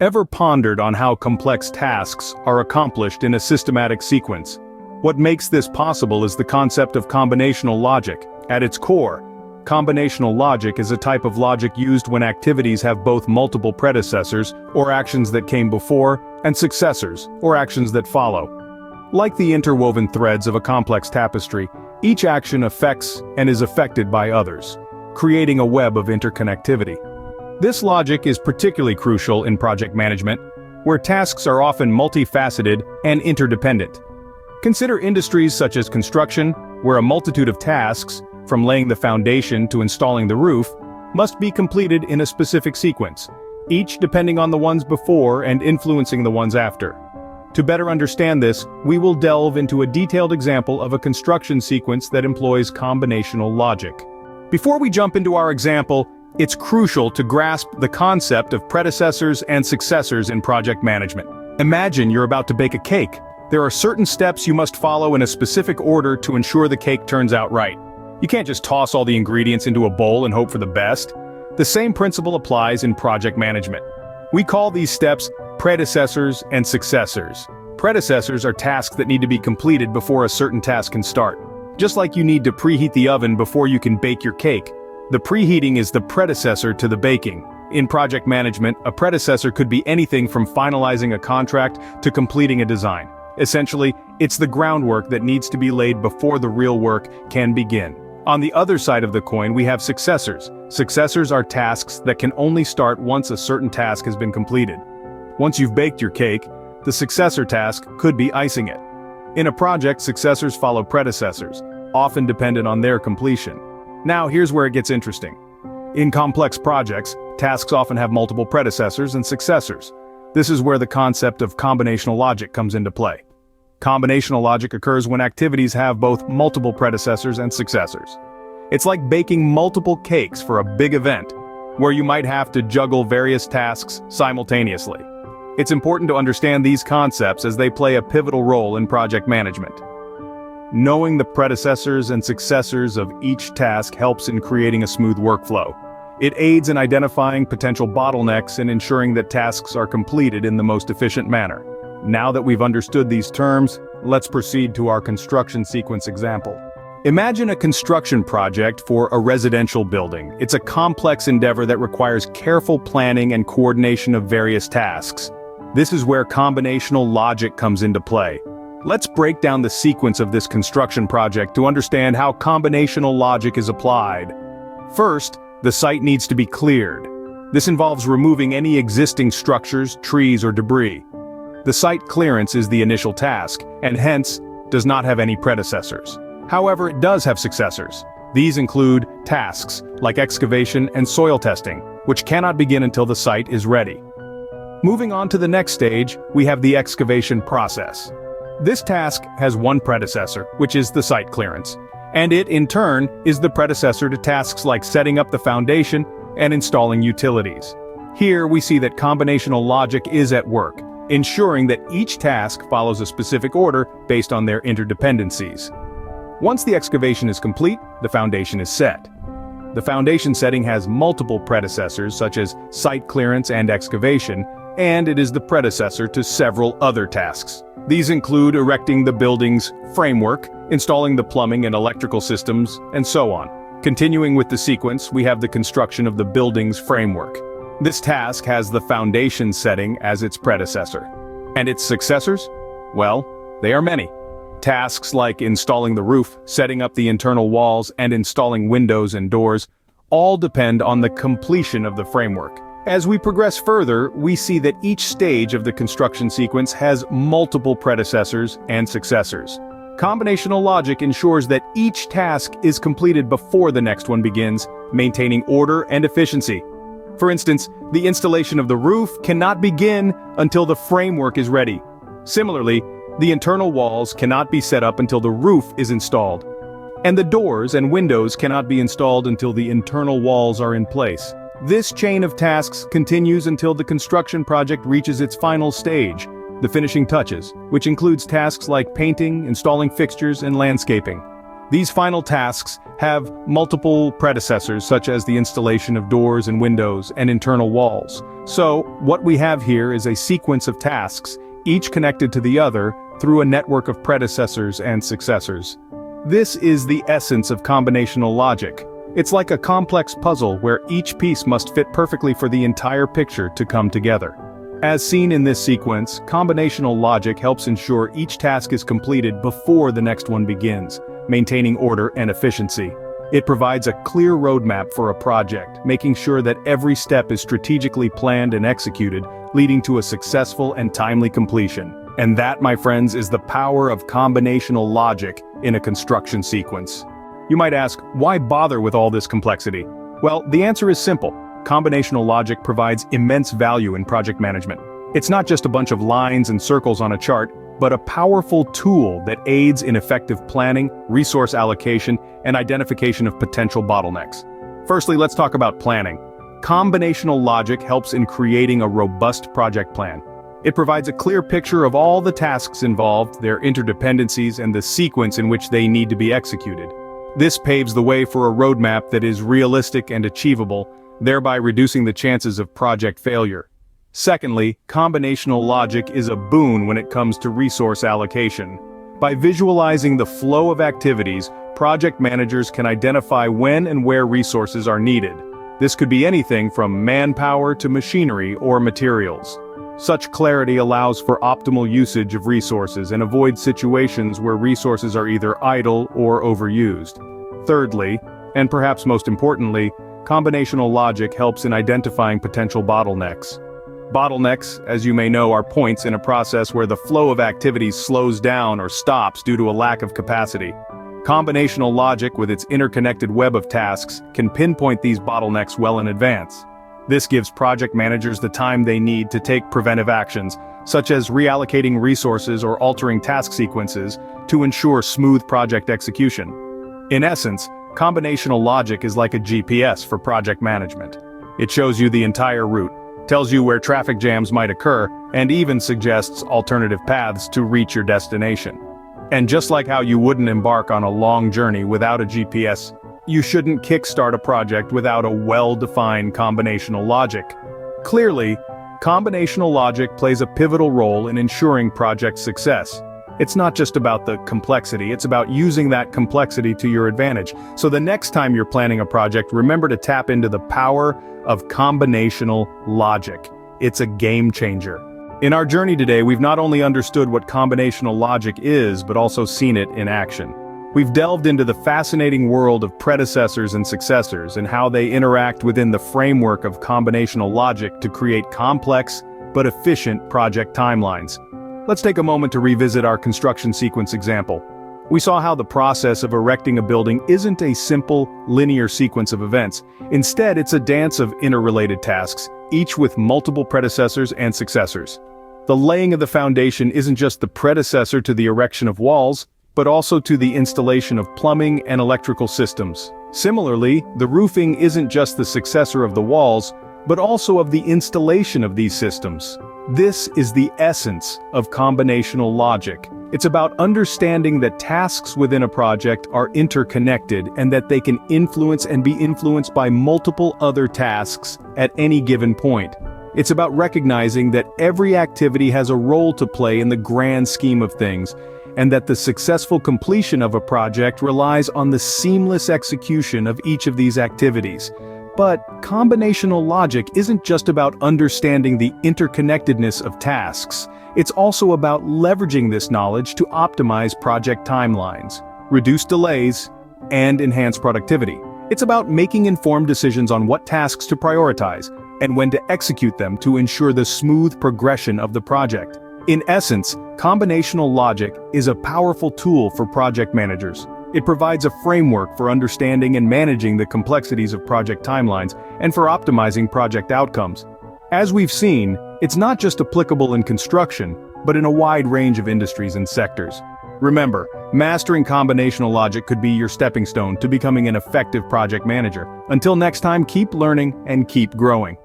Ever pondered on how complex tasks are accomplished in a systematic sequence? What makes this possible is the concept of combinational logic. At its core, combinational logic is a type of logic used when activities have both multiple predecessors, or actions that came before, and successors, or actions that follow. Like the interwoven threads of a complex tapestry, each action affects and is affected by others, creating a web of interconnectivity. This logic is particularly crucial in project management, where tasks are often multifaceted and interdependent. Consider industries such as construction, where a multitude of tasks, from laying the foundation to installing the roof, must be completed in a specific sequence, each depending on the ones before and influencing the ones after. To better understand this, we will delve into a detailed example of a construction sequence that employs combinational logic. Before we jump into our example, it's crucial to grasp the concept of predecessors and successors in project management. Imagine you're about to bake a cake. There are certain steps you must follow in a specific order to ensure the cake turns out right. You can't just toss all the ingredients into a bowl and hope for the best. The same principle applies in project management. We call these steps predecessors and successors. Predecessors are tasks that need to be completed before a certain task can start. Just like you need to preheat the oven before you can bake your cake, the preheating is the predecessor to the baking. In project management, a predecessor could be anything from finalizing a contract to completing a design. Essentially, it's the groundwork that needs to be laid before the real work can begin. On the other side of the coin, we have successors. Successors are tasks that can only start once a certain task has been completed. Once you've baked your cake, the successor task could be icing it. In a project, successors follow predecessors, often dependent on their completion. Now, here's where it gets interesting. In complex projects, tasks often have multiple predecessors and successors. This is where the concept of combinational logic comes into play. Combinational logic occurs when activities have both multiple predecessors and successors. It's like baking multiple cakes for a big event, where you might have to juggle various tasks simultaneously. It's important to understand these concepts as they play a pivotal role in project management. Knowing the predecessors and successors of each task helps in creating a smooth workflow. It aids in identifying potential bottlenecks and ensuring that tasks are completed in the most efficient manner. Now that we've understood these terms, let's proceed to our construction sequence example. Imagine a construction project for a residential building. It's a complex endeavor that requires careful planning and coordination of various tasks. This is where combinational logic comes into play. Let's break down the sequence of this construction project to understand how combinational logic is applied. First, the site needs to be cleared. This involves removing any existing structures, trees, or debris. The site clearance is the initial task, and hence, does not have any predecessors. However, it does have successors. These include tasks like excavation and soil testing, which cannot begin until the site is ready. Moving on to the next stage, we have the excavation process. This task has one predecessor, which is the site clearance, and it, in turn, is the predecessor to tasks like setting up the foundation and installing utilities. Here we see that combinational logic is at work, ensuring that each task follows a specific order based on their interdependencies. Once the excavation is complete, the foundation is set. The foundation setting has multiple predecessors such as site clearance and excavation, and it is the predecessor to several other tasks. These include erecting the building's framework, installing the plumbing and electrical systems, and so on. Continuing with the sequence, we have the construction of the building's framework. This task has the foundation setting as its predecessor. And its successors? Well, they are many. Tasks like installing the roof, setting up the internal walls, and installing windows and doors all depend on the completion of the framework. As we progress further, we see that each stage of the construction sequence has multiple predecessors and successors. Combinational logic ensures that each task is completed before the next one begins, maintaining order and efficiency. For instance, the installation of the roof cannot begin until the framework is ready. Similarly, the internal walls cannot be set up until the roof is installed. And the doors and windows cannot be installed until the internal walls are in place. This chain of tasks continues until the construction project reaches its final stage, the finishing touches, which includes tasks like painting, installing fixtures, and landscaping. These final tasks have multiple predecessors, such as the installation of doors and windows and internal walls. So, what we have here is a sequence of tasks, each connected to the other through a network of predecessors and successors. This is the essence of combinational logic. It's like a complex puzzle where each piece must fit perfectly for the entire picture to come together. As seen in this sequence, combinational logic helps ensure each task is completed before the next one begins, maintaining order and efficiency. It provides a clear roadmap for a project, making sure that every step is strategically planned and executed, leading to a successful and timely completion. And that, my friends, is the power of combinational logic in a construction sequence. You might ask, why bother with all this complexity? Well, the answer is simple. Combinational logic provides immense value in project management. It's not just a bunch of lines and circles on a chart, but a powerful tool that aids in effective planning, resource allocation, and identification of potential bottlenecks. Firstly, let's talk about planning. Combinational logic helps in creating a robust project plan. It provides a clear picture of all the tasks involved, their interdependencies, and the sequence in which they need to be executed. This paves the way for a roadmap that is realistic and achievable, thereby reducing the chances of project failure. Secondly, combinational logic is a boon when it comes to resource allocation. By visualizing the flow of activities, project managers can identify when and where resources are needed. This could be anything from manpower to machinery or materials. Such clarity allows for optimal usage of resources and avoids situations where resources are either idle or overused. Thirdly, and perhaps most importantly, combinational logic helps in identifying potential bottlenecks. Bottlenecks, as you may know, are points in a process where the flow of activities slows down or stops due to a lack of capacity. Combinational logic, with its interconnected web of tasks, can pinpoint these bottlenecks well in advance. This gives project managers the time they need to take preventive actions, such as reallocating resources or altering task sequences, to ensure smooth project execution. In essence, combinational logic is like a GPS for project management. It shows you the entire route, tells you where traffic jams might occur, and even suggests alternative paths to reach your destination. And just like how you wouldn't embark on a long journey without a GPS, you shouldn't kickstart a project without a well-defined combinational logic. Clearly, combinational logic plays a pivotal role in ensuring project success. It's not just about the complexity, it's about using that complexity to your advantage. So the next time you're planning a project, remember to tap into the power of combinational logic. It's a game changer. In our journey today, we've not only understood what combinational logic is, but also seen it in action. We've delved into the fascinating world of predecessors and successors and how they interact within the framework of combinational logic to create complex but efficient project timelines. Let's take a moment to revisit our construction sequence example. We saw how the process of erecting a building isn't a simple, linear sequence of events. Instead, it's a dance of interrelated tasks, each with multiple predecessors and successors. The laying of the foundation isn't just the predecessor to the erection of walls, but also to the installation of plumbing and electrical systems. Similarly, the roofing isn't just the successor of the walls, but also of the installation of these systems. This is the essence of combinational logic. It's about understanding that tasks within a project are interconnected and that they can influence and be influenced by multiple other tasks at any given point. It's about recognizing that every activity has a role to play in the grand scheme of things, and that the successful completion of a project relies on the seamless execution of each of these activities. But combinational logic isn't just about understanding the interconnectedness of tasks. It's also about leveraging this knowledge to optimize project timelines, reduce delays, and enhance productivity. It's about making informed decisions on what tasks to prioritize and when to execute them to ensure the smooth progression of the project. In essence, combinational logic is a powerful tool for project managers. It provides a framework for understanding and managing the complexities of project timelines and for optimizing project outcomes. As we've seen, it's not just applicable in construction, but in a wide range of industries and sectors. Remember, mastering combinational logic could be your stepping stone to becoming an effective project manager. Until next time, keep learning and keep growing.